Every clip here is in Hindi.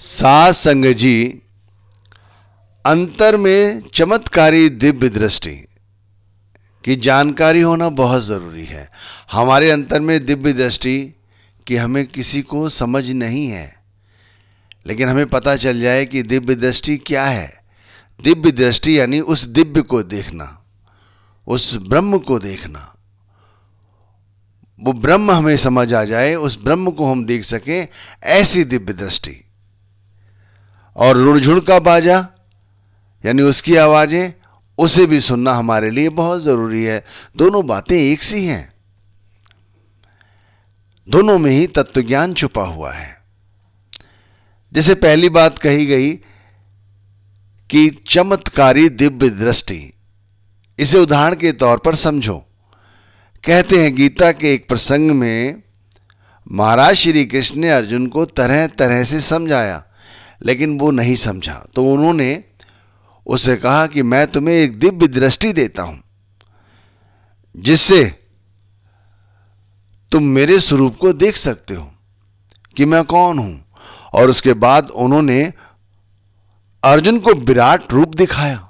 साध संगत जी, अंतर में चमत्कारी दिव्य दृष्टि की जानकारी होना बहुत ज़रूरी है। हमारे अंतर में दिव्य दृष्टि कि हमें किसी को समझ नहीं है, लेकिन हमें पता चल जाए कि दिव्य दृष्टि क्या है। दिव्य दृष्टि यानी उस दिव्य को देखना, उस ब्रह्म को देखना। वो ब्रह्म हमें समझ आ जाए, उस ब्रह्म को हम देख सकें, ऐसी दिव्य दृष्टि। और रुड़झुड़ का बाजा यानी उसकी आवाजें, उसे भी सुनना हमारे लिए बहुत जरूरी है। दोनों बातें एक सी हैं, दोनों में ही तत्वज्ञान छुपा हुआ है। जैसे पहली बात कही गई कि चमत्कारी दिव्य दृष्टि, इसे उदाहरण के तौर पर समझो। कहते हैं गीता के एक प्रसंग में महाराज श्री कृष्ण ने अर्जुन को तरह तरह से समझाया, लेकिन वो नहीं समझा। तो उन्होंने उसे कहा कि मैं तुम्हें एक दिव्य दृष्टि देता हूं, जिससे तुम मेरे स्वरूप को देख सकते हो कि मैं कौन हूं। और उसके बाद उन्होंने अर्जुन को विराट रूप दिखाया।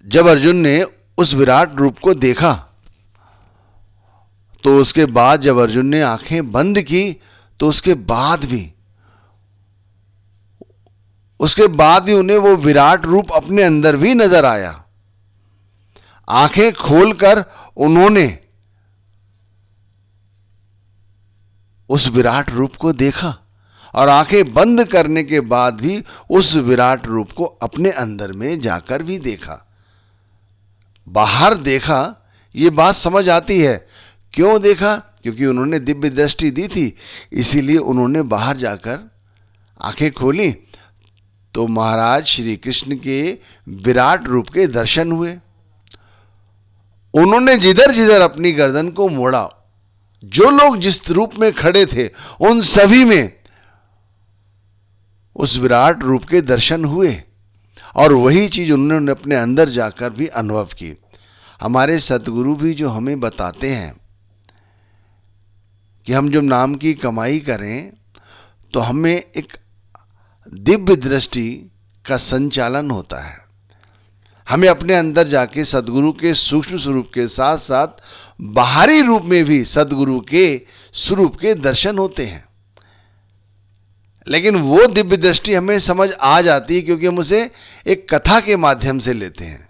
जब अर्जुन ने उस विराट रूप को देखा, तो उसके बाद जब अर्जुन ने आंखें बंद की, तो उसके बाद भी उन्हें वो विराट रूप अपने अंदर भी नजर आया। आंखें खोलकर उन्होंने उस विराट रूप को देखा, और आंखें बंद करने के बाद भी उस विराट रूप को अपने अंदर में जाकर भी देखा। बाहर देखा, ये बात समझ आती है। क्यों देखा? क्योंकि उन्होंने दिव्य दृष्टि दी थी, इसीलिए उन्होंने बाहर जाकर आंखें खोली, तो महाराज श्री कृष्ण के विराट रूप के दर्शन हुए। उन्होंने जिधर जिधर अपनी गर्दन को मोड़ा, जो लोग जिस रूप में खड़े थे, उन सभी में उस विराट रूप के दर्शन हुए, और वही चीज उन्होंने अपने अंदर जाकर भी अनुभव की। हमारे सतगुरु भी जो हमें बताते हैं कि हम जब नाम की कमाई करें, तो हमें एक दिव्य दृष्टि का संचालन होता है। हमें अपने अंदर जाके सदगुरु के सूक्ष्म स्वरूप के साथ साथ बाहरी रूप में भी सदगुरु के स्वरूप के दर्शन होते हैं। लेकिन वो दिव्य दृष्टि हमें समझ आ जाती है क्योंकि हम उसे एक कथा के माध्यम से लेते हैं।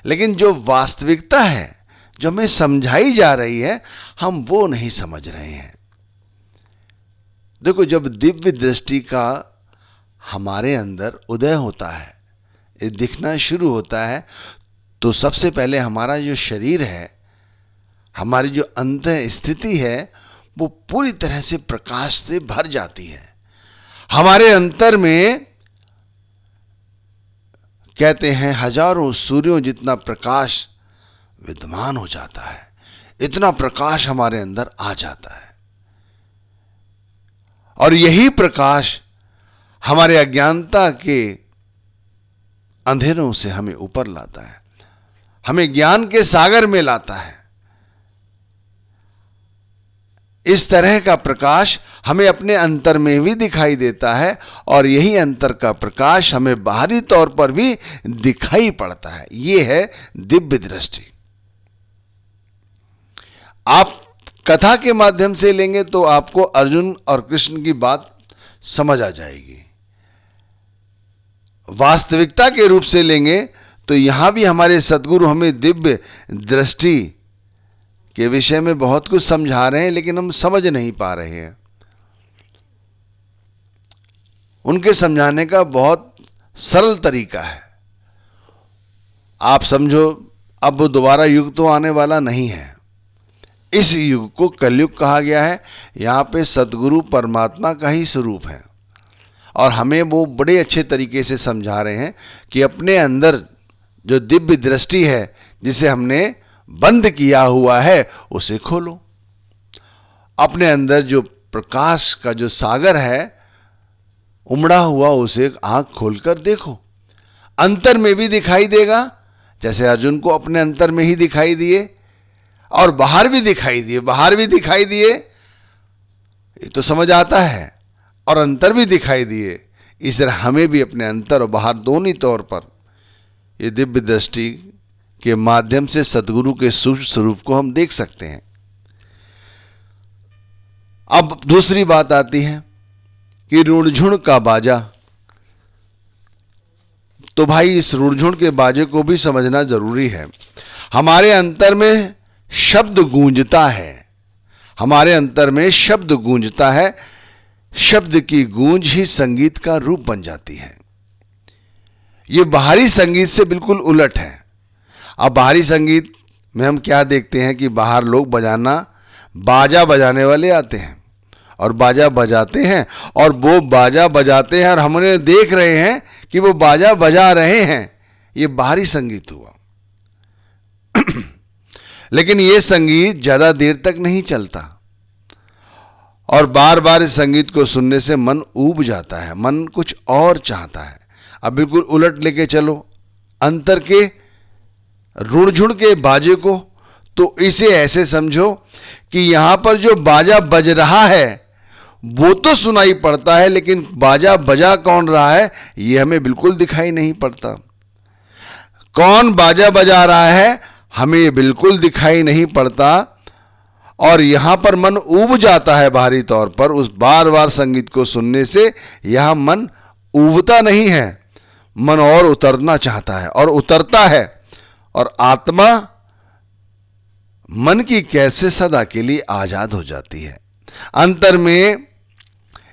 लेकिन जो वास्तविकता है, जो हमें समझाई जा रही है, हम वो नहीं समझ रहे हैं। देखो, जब दिव्य दृष्टि का हमारे अंदर उदय होता है, ये दिखना शुरू होता है, तो सबसे पहले हमारा जो शरीर है, हमारी जो अंतः स्थिति है, वो पूरी तरह से प्रकाश से भर जाती है। हमारे अंतर में कहते हैं हजारों सूर्यों जितना प्रकाश विद्यमान हो जाता है। इतना प्रकाश हमारे अंदर आ जाता है, और यही प्रकाश हमारे अज्ञानता के अंधेरों से हमें ऊपर लाता है, हमें ज्ञान के सागर में लाता है। इस तरह का प्रकाश हमें अपने अंतर में भी दिखाई देता है, और यही अंतर का प्रकाश हमें बाहरी तौर पर भी दिखाई पड़ता है। यह है दिव्य दृष्टि। आप कथा के माध्यम से लेंगे तो आपको अर्जुन और कृष्ण की बात समझ आ जाएगी। वास्तविकता के रूप से लेंगे तो यहां भी हमारे सद्गुरु हमें दिव्य दृष्टि के विषय में बहुत कुछ समझा रहे हैं, लेकिन हम समझ नहीं पा रहे हैं। उनके समझाने का बहुत सरल तरीका है। आप समझो, अब वो दोबारा युग तो आने वाला नहीं है। इस युग को कलयुग कहा गया है। यहां पे सद्गुरु परमात्मा का ही स्वरूप है, और हमें वो बड़े अच्छे तरीके से समझा रहे हैं कि अपने अंदर जो दिव्य दृष्टि है, जिसे हमने बंद किया हुआ है, उसे खोलो। अपने अंदर जो प्रकाश का जो सागर है उमड़ा हुआ, उसे आंख खोलकर देखो। अंतर में भी दिखाई देगा, जैसे अर्जुन को अपने अंतर में ही दिखाई दिए, और बाहर भी दिखाई दिए, बाहर भी दिखाई दिए, ये तो समझ आता है। और अंतर भी दिखाई दिए, इस तरह हमें भी अपने अंतर और बाहर दोनों तौर पर ये दिव्य दृष्टि के माध्यम से सद्गुरु के सूक्ष्म स्वरूप को हम देख सकते हैं। अब दूसरी बात आती है कि रुणझुण का बाजा। तो भाई इस रुणझुण के बाजे को भी समझना जरूरी है। हमारे अंतर में शब्द गूंजता है, हमारे अंतर में शब्द गूंजता है, शब्द की गूंज ही संगीत का रूप बन जाती है। ये बाहरी संगीत से बिल्कुल उलट है। अब बाहरी संगीत में हम क्या देखते हैं कि बाहर लोग बाजा बजाने वाले आते हैं और बाजा बजाते हैं, और वो बाजा बजाते हैं और हम उन्हें देख रहे हैं कि वो बाजा बजा रहे हैं। ये बाहरी संगीत हुआ। लेकिन ये संगीत ज्यादा देर तक नहीं चलता और बार बार इस संगीत को सुनने से मन ऊब जाता है, मन कुछ और चाहता है। अब बिल्कुल उलट लेके चलो अंतर के रुणझुण के बाजे को, तो इसे ऐसे समझो कि यहां पर जो बाजा बज रहा है वो तो सुनाई पड़ता है, लेकिन बाजा बजा कौन रहा है ये हमें बिल्कुल दिखाई नहीं पड़ता। कौन बाजा बजा रहा है हमें बिल्कुल दिखाई नहीं पड़ता, और यहां पर मन ऊब जाता है बाहरी तौर पर। उस बार बार संगीत को सुनने से यहां मन ऊबता नहीं है, मन और उतरना चाहता है और उतरता है, और आत्मा मन की कैद से सदा के लिए आजाद हो जाती है। अंतर में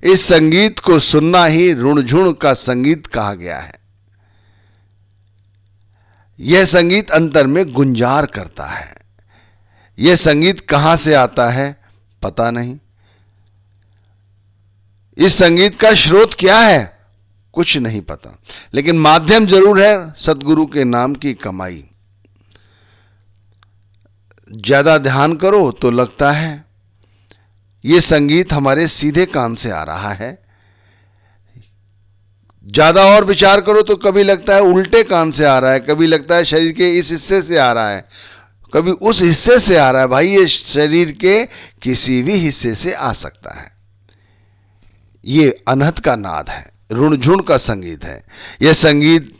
इस संगीत को सुनना ही रुणझुण का संगीत कहा गया है। यह संगीत अंतर में गुंजार करता है। यह संगीत कहां से आता है पता नहीं, इस संगीत का स्रोत क्या है कुछ नहीं पता, लेकिन माध्यम जरूर है सद्गुरु के नाम की कमाई। ज्यादा ध्यान करो तो लगता है यह संगीत हमारे सीधे कान से आ रहा है, ज्यादा और विचार करो तो कभी लगता है उल्टे कान से आ रहा है, कभी लगता है शरीर के इस हिस्से से आ रहा है, कभी उस हिस्से से आ रहा है। भाई ये शरीर के किसी भी हिस्से से आ सकता है। ये अनहत का नाद है, रुणझुण का संगीत है। यह संगीत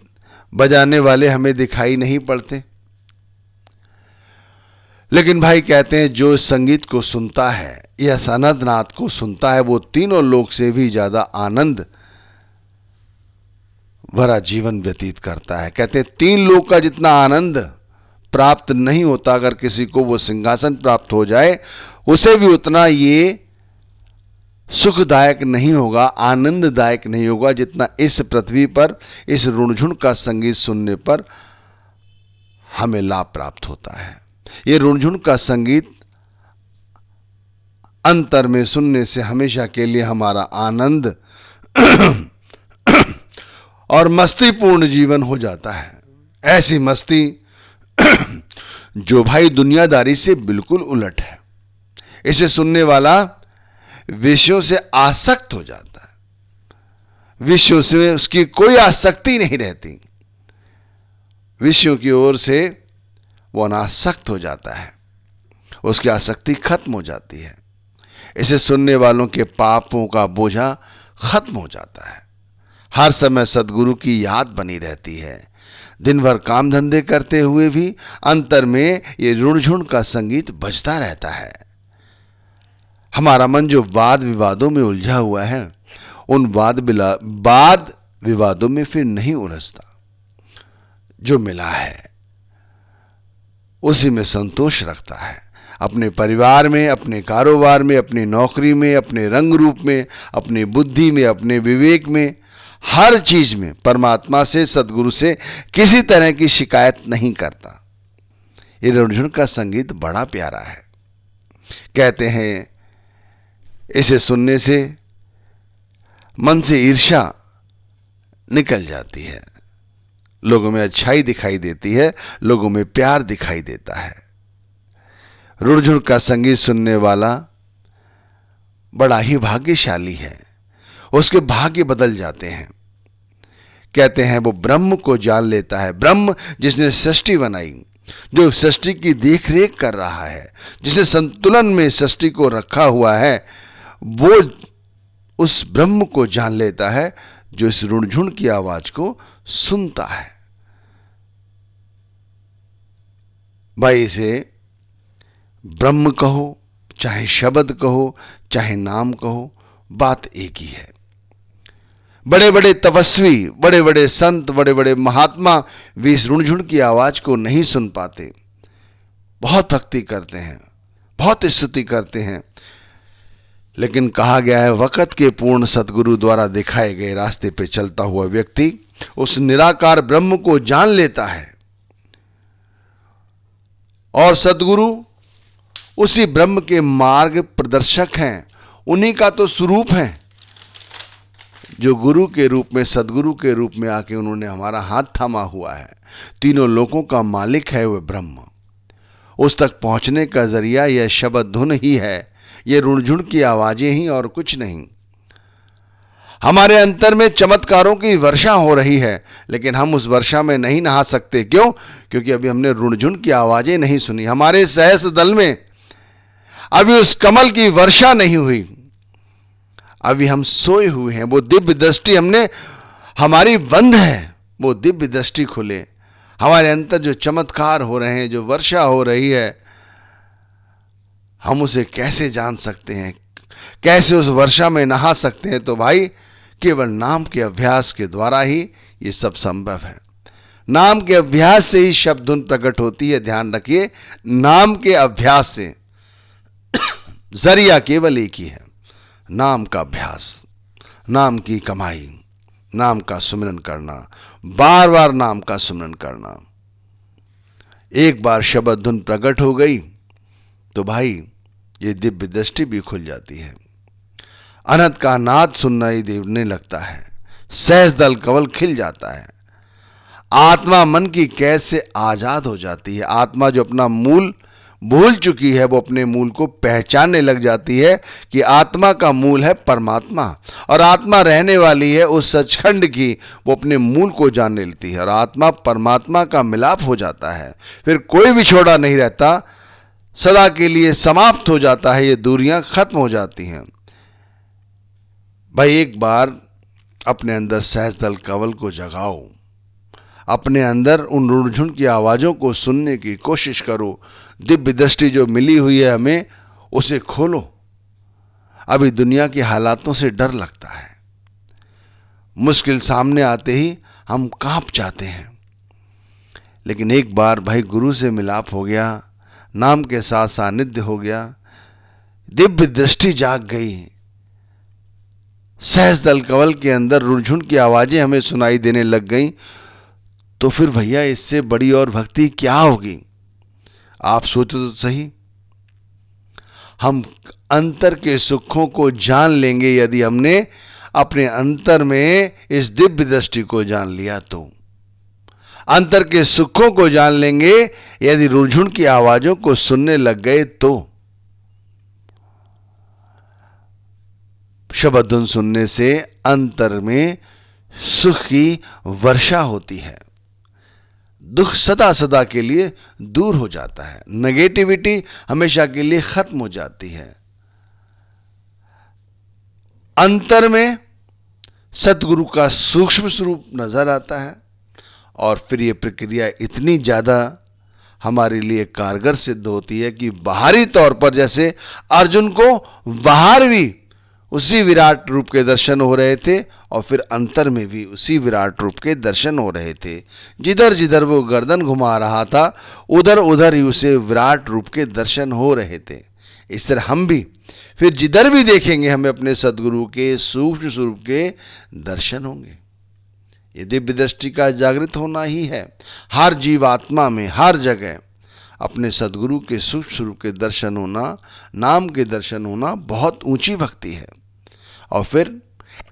बजाने वाले हमें दिखाई नहीं पड़ते, लेकिन भाई कहते हैं जो संगीत को सुनता है, यह अनहत नाद को सुनता है, वो तीनों लोक से भी ज्यादा आनंद भरा जीवन व्यतीत करता है। कहते हैं 3 लोक का जितना आनंद प्राप्त नहीं होता, अगर किसी को वो सिंहासन प्राप्त हो जाए उसे भी उतना ये सुखदायक नहीं होगा, आनंददायक नहीं होगा जितना इस पृथ्वी पर इस रुणझुण का संगीत सुनने पर हमें लाभ प्राप्त होता है। ये रुणझुण का संगीत अंतर में सुनने से हमेशा के लिए हमारा आनंद और मस्तीपूर्ण जीवन हो जाता है। ऐसी मस्ती जो भाई दुनियादारी से बिल्कुल उलट है। इसे सुनने वाला विषयों से आसक्त हो जाता है, विषयों से उसकी कोई आसक्ति नहीं रहती, विषयों की ओर से वो अनासक्त हो जाता है, उसकी आसक्ति खत्म हो जाती है। इसे सुनने वालों के पापों का बोझा खत्म हो जाता है। हर समय सद्गुरु की याद बनी रहती है। दिन भर काम धंधे करते हुए भी अंतर में ये रुणझुण का संगीत बजता रहता है। हमारा मन जो वाद विवादों में उलझा हुआ है, उन वाद विवादों में फिर नहीं उलझता। जो मिला है उसी में संतोष रखता है। अपने परिवार में, अपने कारोबार में, अपनी नौकरी में, अपने रंग रूप में, अपनी बुद्धि में, अपने विवेक में, हर चीज में परमात्मा से, सद्गुरु से किसी तरह की शिकायत नहीं करता। ये रुणझुण का संगीत बड़ा प्यारा है। कहते हैं इसे सुनने से मन से ईर्ष्या निकल जाती है, लोगों में अच्छाई दिखाई देती है, लोगों में प्यार दिखाई देता है। रुणझुण का संगीत सुनने वाला बड़ा ही भाग्यशाली है, उसके भाग्य बदल जाते हैं। कहते हैं वो ब्रह्म को जान लेता है। ब्रह्म जिसने सृष्टि बनाई, जो सृष्टि की देखरेख कर रहा है, जिसने संतुलन में सृष्टि को रखा हुआ है, वो उस ब्रह्म को जान लेता है जो इस रुणझुण की आवाज को सुनता है। भाई इसे ब्रह्म कहो, चाहे शब्द कहो, चाहे नाम कहो, बात एक ही है। बड़े बड़े तपस्वी, बड़े बड़े संत, बड़े बड़े महात्मा भी इस रुणझुण की आवाज को नहीं सुन पाते। बहुत भक्ति करते हैं, बहुत स्तुति करते हैं, लेकिन कहा गया है वक़्त के पूर्ण सदगुरु द्वारा दिखाए गए रास्ते पे चलता हुआ व्यक्ति उस निराकार ब्रह्म को जान लेता है और सदगुरु उसी ब्रह्म के मार्ग प्रदर्शक हैं, उन्हीं का तो स्वरूप है। जो गुरु के रूप में, सदगुरु के रूप में आके उन्होंने हमारा हाथ थामा हुआ है। तीनों लोकों का मालिक है वह ब्रह्म। उस तक पहुंचने का जरिया यह शब्द धुन ही है, ये रुणझुण की आवाजें ही और कुछ नहीं। हमारे अंतर में चमत्कारों की वर्षा हो रही है, लेकिन हम उस वर्षा में नहीं नहा सकते। क्यों? क्योंकि अभी हमने रुणझुण की आवाजें नहीं सुनी। हमारे सहस दल में अभी उस कमल की वर्षा नहीं हुई। अभी हम सोए हुए हैं। वो दिव्य दृष्टि हमने, हमारी बंद है, वो दिव्य दृष्टि खुले। हमारे अंतर जो चमत्कार हो रहे हैं, जो वर्षा हो रही है, हम उसे कैसे जान सकते हैं, कैसे उस वर्षा में नहा सकते हैं? तो भाई केवल नाम के अभ्यास के द्वारा ही ये सब संभव है। नाम के अभ्यास से ही शब्द धुन प्रकट होती है। ध्यान रखिए, नाम के अभ्यास से जरिया केवल एक ही है, नाम का अभ्यास, नाम की कमाई, नाम का सुमिरन करना, बार बार नाम का सुमिरन करना। एक बार शब्द धुन प्रकट हो गई तो भाई ये दिव्य दृष्टि भी खुल जाती है। अनंत का नाद सुनना ही देवने लगता है। सहज दल कवल खिल जाता है। आत्मा मन की कैद से आजाद हो जाती है। आत्मा जो अपना मूल भूल चुकी है, वो अपने मूल को पहचानने लग जाती है कि आत्मा का मूल है परमात्मा और आत्मा रहने वाली है उस सचखंड की। वो अपने मूल को जानने लेती है और आत्मा परमात्मा का मिलाप हो जाता है। फिर कोई विछोड़ा नहीं रहता, सदा के लिए समाप्त हो जाता है। ये दूरियां खत्म हो जाती हैं। भाई एक बार अपने अंदर सहज दल कवल को जगाओ, अपने अंदर उन रुणझुण की आवाजों को सुनने की कोशिश करो। दिव्य दृष्टि जो मिली हुई है हमें, उसे खोलो। अभी दुनिया के हालातों से डर लगता है। मुश्किल सामने आते ही हम कांप जाते हैं, लेकिन एक बार भाई गुरु से मिलाप हो गया, नाम के साथ सानिध्य हो गया, दिव्य दृष्टि जाग गई, सहज दल कवल के अंदर रुणझुण की आवाजें हमें सुनाई देने लग गईं, तो फिर भैया इससे बड़ी और भक्ति क्या होगी? आप सोचो तो सही। हम अंतर के सुखों को जान लेंगे यदि हमने अपने अंतर में इस दिव्य दृष्टि को जान लिया तो। अंतर के सुखों को जान लेंगे यदि रुणझुण की आवाजों को सुनने लग गए तो। शब्द धुन सुनने से अंतर में सुख की वर्षा होती है। दुख सदा सदा के लिए दूर हो जाता है। नेगेटिविटी हमेशा के लिए खत्म हो जाती है। अंतर में सतगुरु का सूक्ष्म स्वरूप नजर आता है और फिर यह प्रक्रिया इतनी ज्यादा हमारे लिए कारगर सिद्ध होती है कि बाहरी तौर पर जैसे अर्जुन को बाहर भी उसी विराट रूप के दर्शन हो रहे थे और फिर अंतर में भी उसी विराट रूप के दर्शन हो रहे थे। जिधर जिधर वो गर्दन घुमा रहा था उधर उधर ही उसे विराट रूप के दर्शन हो रहे थे। इस तरह हम भी फिर जिधर भी देखेंगे हमें अपने सदगुरु के सूक्ष्म स्वरूप के दर्शन होंगे। ये दिव्य दृष्टि का जागृत होना ही है। हर जीवात्मा में हर जगह अपने सदगुरु के सूक्ष्म स्वरूप के दर्शन होना, नाम के दर्शन होना बहुत ऊंची भक्ति है। और फिर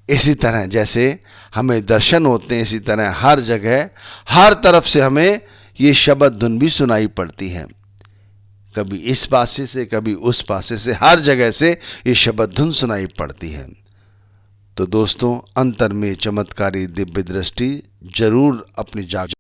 इसी तरह जैसे हमें दर्शन होते हैं, इसी तरह हर जगह हर तरफ से हमें ये शब्द धुन भी सुनाई पड़ती है। कभी इस पासे से, कभी उस पासे से, हर जगह से ये शब्द धुन सुनाई पड़ती है। तो दोस्तों, अंतर में चमत्कारी दिव्य दृष्टि जरूर अपनी जाग